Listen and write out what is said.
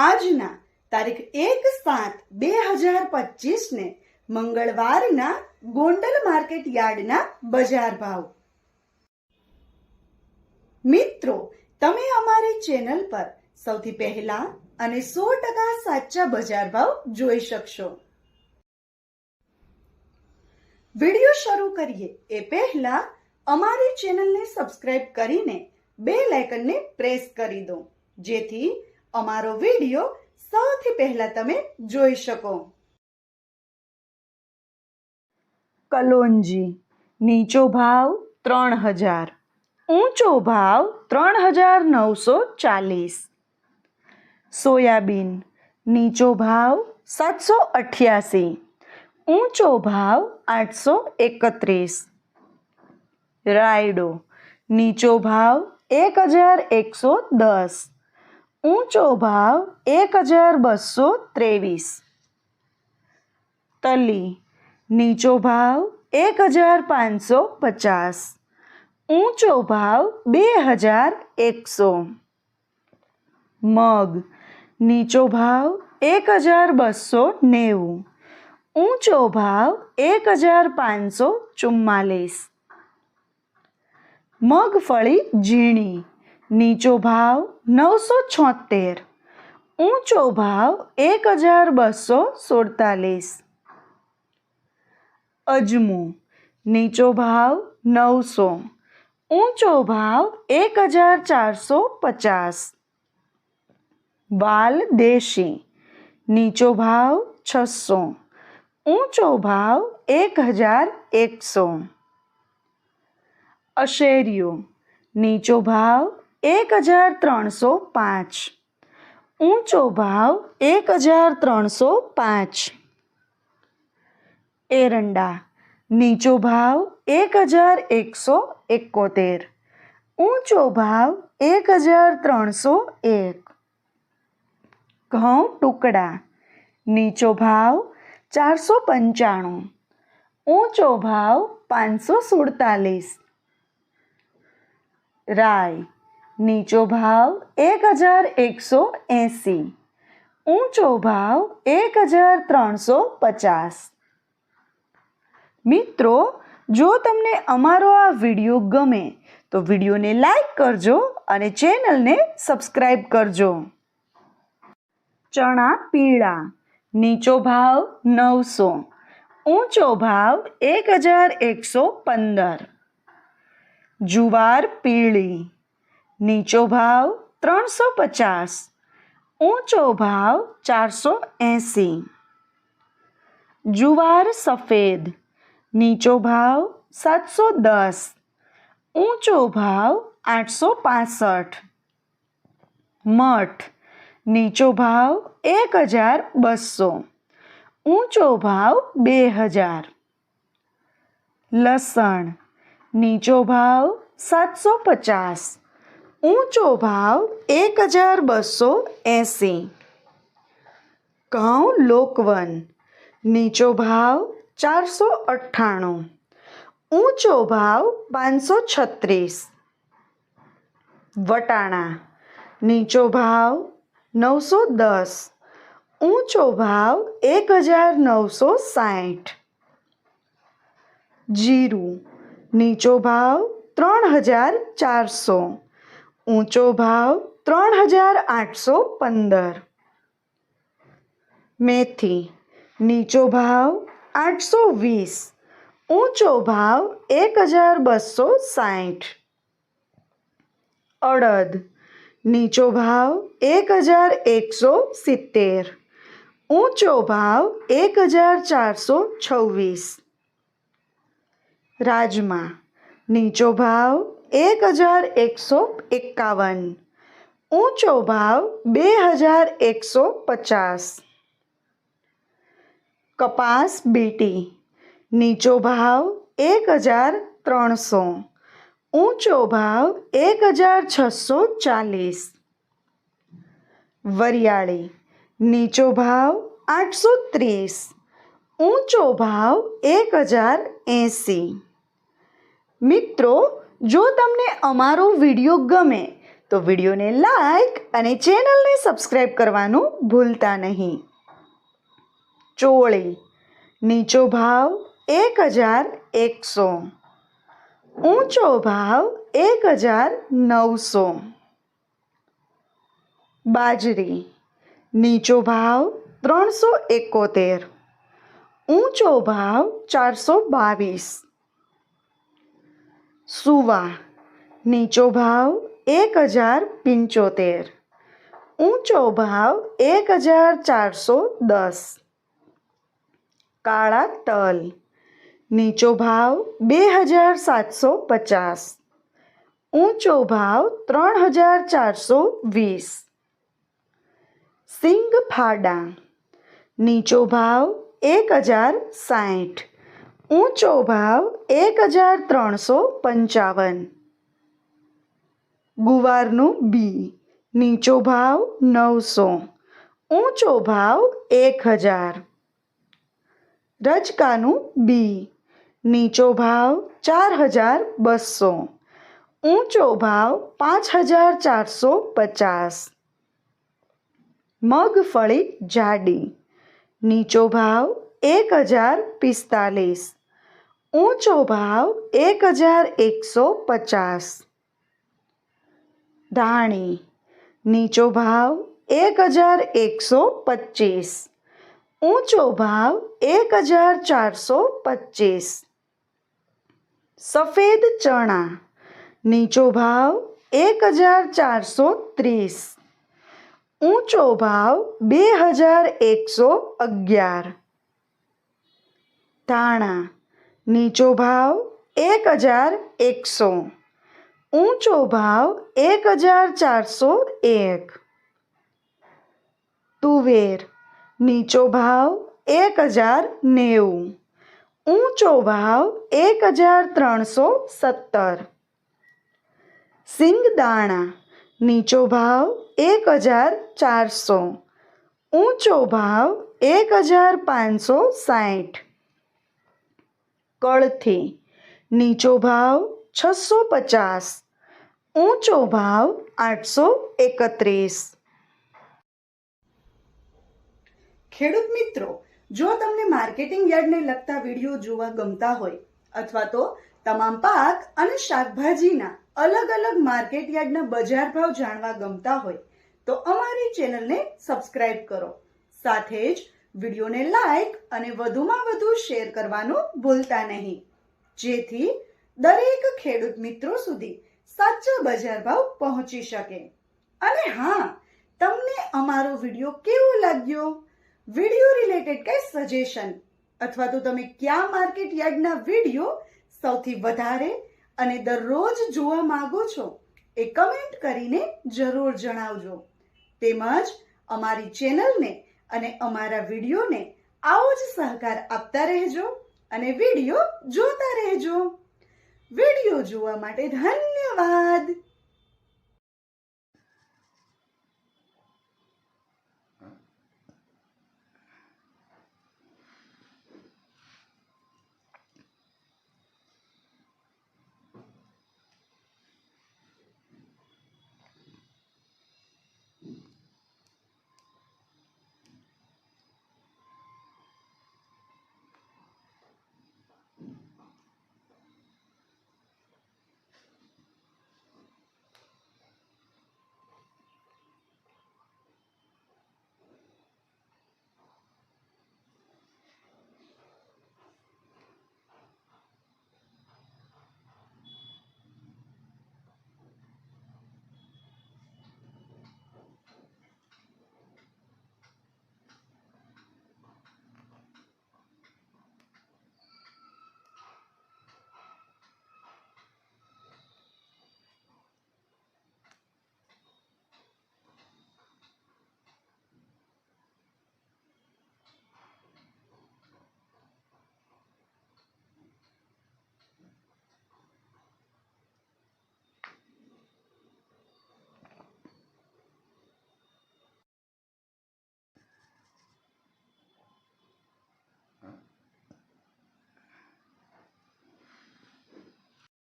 આજના તારીખ 1/7/2025 ને મંગળવારના ગોંડલ માર્કેટ યાર્ડના બજાર ભાવ. મિત્રો, તમે અમારી ચેનલ પર સૌથી પહેલા અને 100% સાચા બજાર ભાવ જોઈ શકશો. વિડિયો શરૂ કરીએ એ પહેલા અમારી ચેનલને સબસ્ક્રાઇબ કરીને બેલ આઇકનને પ્રેસ કરી દો, જેથી અમારો વિડિયો સૌથી પહેલા તમે જોઈ શકો. કલોંજી નીચો ભાવ 3000, ઊંચો ભાવ 3940. સોયાબીન નીચો ભાવ 788, ઊંચો ભાવ 831. રાયડો નીચો ભાવ 1110, ઊંચો ભાવ 1223. તલી નીચો ભાવ 1550, ઊંચો ભાવ 2100. મગ નીચો ભાવ 1290, ઊંચો ભાવ 1544. મગફળી ઝીણી નીચો ભાવ 976, ઊંચો ભાવ 1247. અજમો નીચો ભાવ 900, ઊંચો ભાવ 1450. વાલ દેશી નીચો ભાવ 600, ઊંચો ભાવ 1100. અશેરિયો નીચો ભાવ 1305, ઊંચો ભાવ 1305. એરંડા નીચો ભાવ 1171, ઊંચો ભાવ 1301. ઘઉં ટુકડા નીચો ભાવ 495, ઊંચો ભાવ 547. રાઈ નીચો ભાવ 1180, ઊંચો ભાવ 1350. મિત્રો, જો તમને અમારો આ વિડીયો ગમે તો વિડીયોને લાઈક કરજો અને ચેનલને સબસ્ક્રાઈબ કરજો. ચણા પીળા નીચો ભાવ 900, ઊંચો ભાવ 1115. જુવાર પીળી નીચો ભાવ 350, ઊંચો ભાવ 480. જુવાર સફેદ નીચો ભાવ 710, ઊંચો ભાવ 865. મઠ નીચો ભાવ 1200, ઊંચો ભાવ 2000. લસણ નીચો ભાવ 750, ઊંચો ભાવ 1280. ઘઉં લોકવન નીચો ભાવ 498, ઊંચો ભાવ 536. વટાણા નીચો ભાવ 910, ઊંચો ભાવ 1960. જીરું નીચો ભાવ 3400, ઊંચો ભાવ 3815. મેથી નીચો ભાવ 820, ઊંચો ભાવ 1260. અડદ નીચો ભાવ 1170, ઊંચો ભાવ 1426. રાજમા નીચો ભાવ 1151, ઊંચો ભાવ 2150. કપાસ બીટી નીચો ભાવ 1300, ઊંચો ભાવ 1640. વરિયાળી નીચો ભાવ 830, ઊંચો ભાવ 1080. મિત્રો, જો તમને અમારો વિડીયો ગમે તો વિડીયોને લાઈક અને ચેનલને સબસ્ક્રાઈબ કરવાનું ભૂલતા નહીં. ચોળી નીચો ભાવ 1100, ઊંચો ભાવ 1900. બાજરી નીચો ભાવ 371, ઊંચો ભાવ 422. સુવા નીચો ભાવ 1075, ઊંચો ભાવ 1410. કાળા તલ નીચો ભાવ 2750, ઊંચો ભાવ 3420. સિંગ ફાડા નીચો ભાવ 1060, ઊંચો ભાવ 1355. ગુવારનું બી નીચો ભાવ 900, ઊંચો ભાવ 1000. રજકાનું બી નીચો ભાવ 4200, ઊંચો ભાવ 5450. મગફળી જાડી નીચો ભાવ 1045, ઊંચો ભાવ 1150. ધાણી નીચો ભાવ 1125, ઊંચો ભાવ 1425. સફેદ ચણા નીચો ભાવ 1430, ઊંચો ભાવ 2111. ધાણા નીચો ભાવ 1100, ઊંચો ભાવ 1401. તુવેર નીચો ભાવ 1090, ઊંચો ભાવ 1317. સિંગદાણા નીચો ભાવ 1400, ઊંચો ભાવ 1560. કળથી નીચો ભાવ 650, ઊંચો ભાવ 831. ખેડૂત મિત્રો, જો તમને માર્કેટિંગ યાર્ડને લગતા વિડીયો જોવા ગમતા હોય અથવા તો તમામ પાક અને શાકભાજીના અલગ અલગ માર્કેટ યાર્ડના બજાર ભાવ જાણવા ગમતા હોય તો અમારી ચેનલને સબસ્ક્રાઇબ કરો. સાથે જ વિડીયોને લાઈક અને વધુમાં વધુ શેર કરવાનું ભૂલતા નહીં, જેથી દરેક ખેડૂત મિત્રો સુધી સાચા બજાર ભાવ પહોંચી શકે. અને હા, તમને અમારો વિડીયો કેવો લાગ્યો? વિડીયો રિલેટેડ કઈ સજેશન અથવા તો તમે કયા માર્કેટ યાર્ડના વિડીયો સૌથી વધારે અને દરરોજ જોવા માંગો છો એ કમેન્ટ કરીને જરૂર જણાવજો. તેમજ અમારી ચેનલને અને અમારા વિડીયોને આવો જ સહકાર આપતા રહેજો અને વિડીયો જોતા રહેજો. વિડીયો જોવા માટે ધન્યવાદ.